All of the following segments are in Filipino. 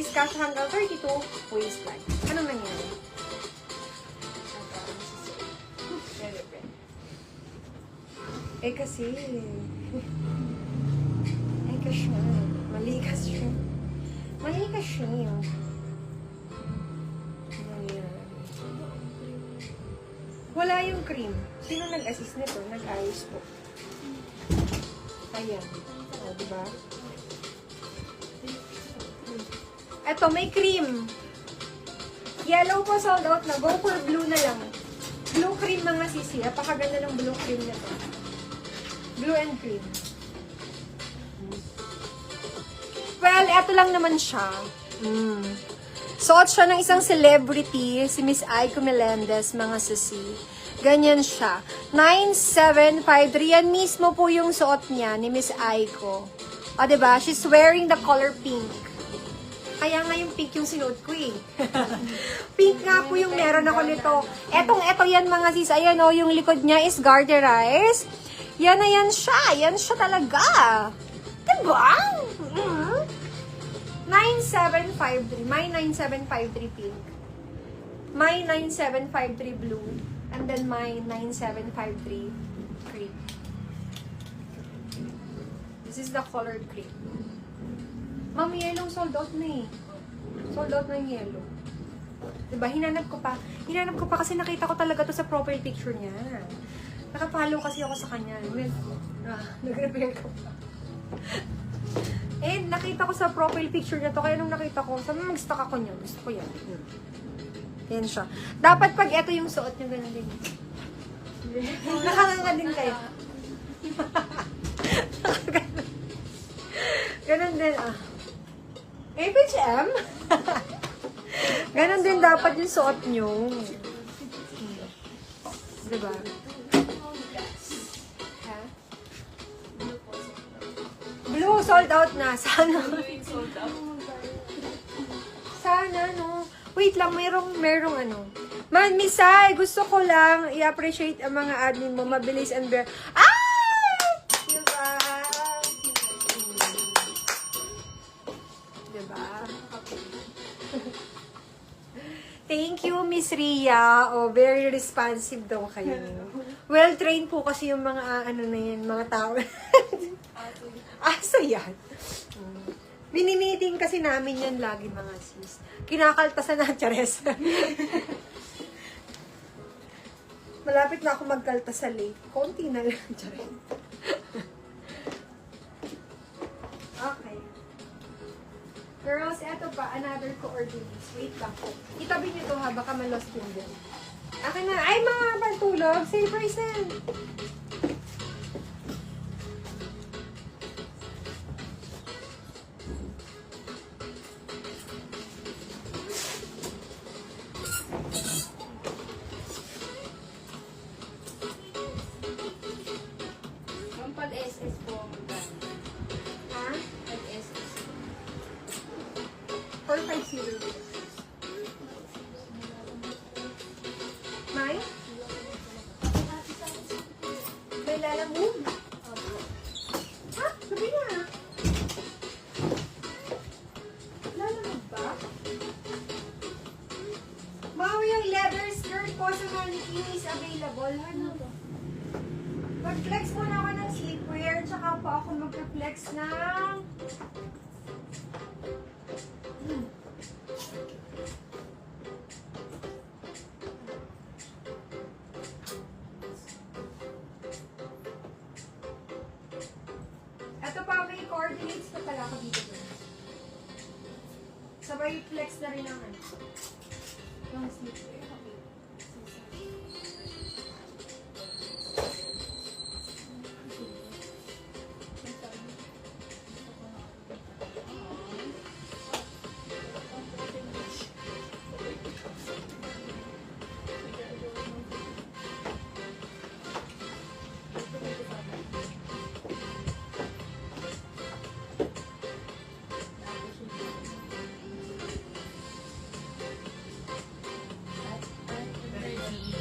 is kasha hanggang 32 waistline. Anong nangyari? Eh kasi... Mali kasi. Wala yung cream. Sino nag-assist nito? Nag-ayos po. Ayan. O, diba? Eto, may cream. Yellow po sold out na. Go for blue na lang. Blue cream mga sisi. Napakaganda ng blue cream na to. Blue and cream. Well, eto lang naman siya. Suot siya ng isang celebrity, si Miss Aiko Melendez, mga sisi. Ganyan siya. 9753. Yan mismo po yung suot niya ni Miss Aiko. O, diba? She's wearing the color pink. Kaya nga yung pink yung sinuot ko eh. Pink nga po yung meron ako nito. Eto yan mga sis. Ayan o, yung likod niya is garterized. Yan na yan siya. Yan siya talaga. Diba? 9753. My 9753 pink. My 9753 blue. And then my 9753 cream. This is the colored cream. Ma'am, yellow sold out na eh. Sold out na yung yellow. Diba? Hinanap ko pa kasi nakita ko talaga to sa profile picture niya. Nakapalo kasi ako sa kanya. Nag-repair ko pa. And nakita ko sa profile picture niya to. Kaya nung nakita ko, sabi mag-stock ako niya. Gusto ko yan. Yan siya. Dapat pag ito yung suot niya, ganun din. Nakakanga din kayo. Ganun din, FHM? Ganun din dapat yung suot nyo. Diba? Blue, sold out na. Sana. Sana, no? Wait lang, merong ano. Man, Misay, gusto ko lang i-appreciate ang mga admin mo. Mabilis and bare. Diba? Diba? Thank you, Miss Ria. Oh, very responsive daw kayo. Well-trained po kasi yung mga, mga tao. Asa yan? Minimiting kasi namin yan lagi, mga sis. Kinakaltasan na, Chares. Malapit na ako magkaltas sa late. Konti na lang, Chares. Okay. Girls, eto pa, another coordinates. Wait lang po. Itabi nyo to ha, baka ma-lost yun din. Akin na. Ay, mga pantulog. Say present. Ang pag-SS po. Ha? Pag-SS. 450. May? May lalamove? Ha? Sabi na. Lalamove ba? Mau yung leather skirt po sa mannequin is available. Ano to? Mag-flex muna ako ng sleepwear, tsaka po ako mag-flex ng... Ito pa, may coordinates na pala ako dito. Sabay flex na rin ang yung sleepwear.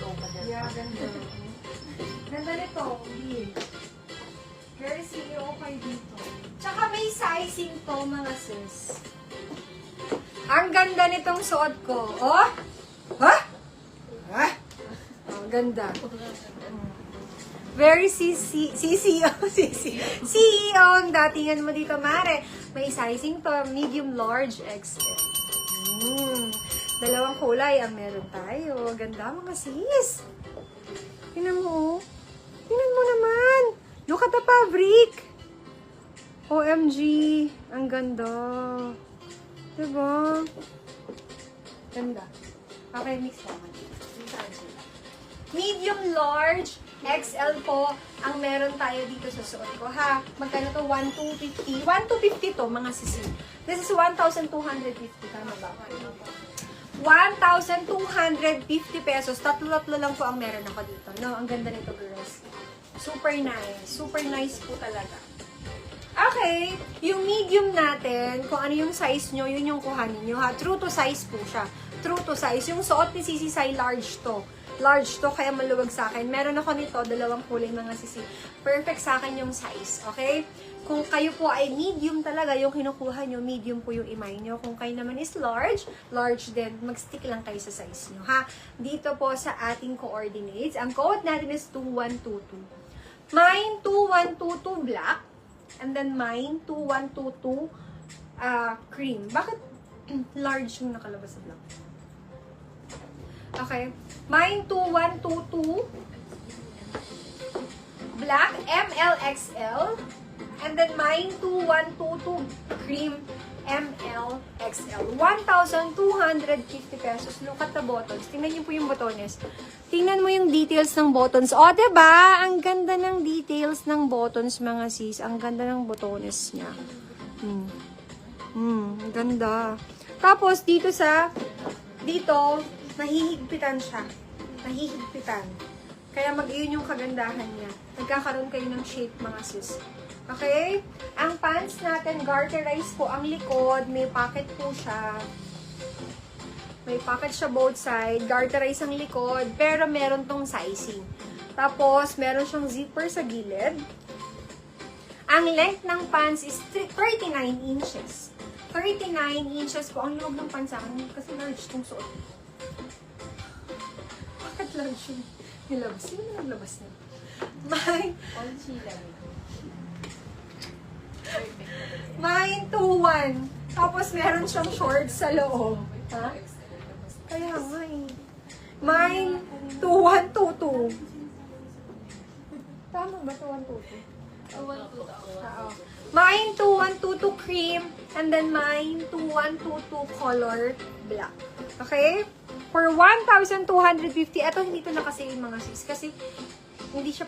Okay. Yeah, ganda. Ganda nito, Bill. Very CEO kayo dito. Tsaka may sizing to, mga sis. Ang ganda nitong suot ko. Oh! Ha? Ha? Oh, ganda. Very CEO ang datingan mo dito, Mare. May sizing to, medium, large, XL. Dalawang kulay ang meron tayo. Ganda mga sis. Tingnan mo, oh. Tingnan mo naman. Look at the fabric. OMG. Ang ganda. Diba? Ganda. Okay, mix naman. Medium, large, XL po ang meron tayo dito sa suot ko, ha? Magkano to? 1,250. 1,250 to, mga sisi. This is 1,250. Tama ba? 1,250 pesos. Tatlo-tatlo lang po ang meron ako dito. No, ang ganda nito, girls. Super nice. Super nice po talaga. Okay, yung medium natin, kung ano yung size nyo, yun yung kuhanin nyo, ha? True to size po siya. True to size. Yung suot ni Sisi Sai, large to. Large to, kaya maluwag sa akin. Meron ako nito, dalawang kulay mga sisi. Perfect sa akin yung size, okay? Kung kayo po ay medium talaga, yung kinukuha nyo, medium po yung imay nyo. Kung kayo naman is large, large din. Mag-stick lang kayo sa size nyo, ha? Dito po sa ating coordinates, ang code natin is 2122. Mine, 2122 black. And then mine, 2122 cream. Bakit large yung nakalabas sa black? Okay. Mine 2122 black MLXL, and then mine 2122 cream MLXL. 1,250 pesos. Look at the buttons. Tingnan niyo po yung butones. Tingnan mo yung details ng buttons. O, diba? Ang ganda ng details ng buttons, mga sis. Ang ganda ng butones niya. Ang ganda. Tapos, dito, nahihigpitan siya. Nahihigpitan. Kaya mag-iyon yung kagandahan niya. Nagkakaroon kayo ng shape, mga sis. Okay? Ang pants natin, garterized po ang likod. May pocket po siya. May pocket siya both side. Garterized ang likod. Pero meron tong sizing. Tapos, meron siyang zipper sa gilid. Ang length ng pants is 39 inches. 39 inches po. Ang luwag ng pants sa akin. Kasi large tong suot. Bakit large yung nilabas? Sino na naglabas na? Mine 2-1. Tapos meron siyang shorts sa loob. Ha? Kaya nga eh. Mine 2-1-2-2. Tama ba 2-1-2-2? Oo. Mine 2-1-2-2 cream. And then mine 2-1-2-2 color black. Okay? For 1,250. Ito hindi ito nakasale mga sis. Kasi hindi siya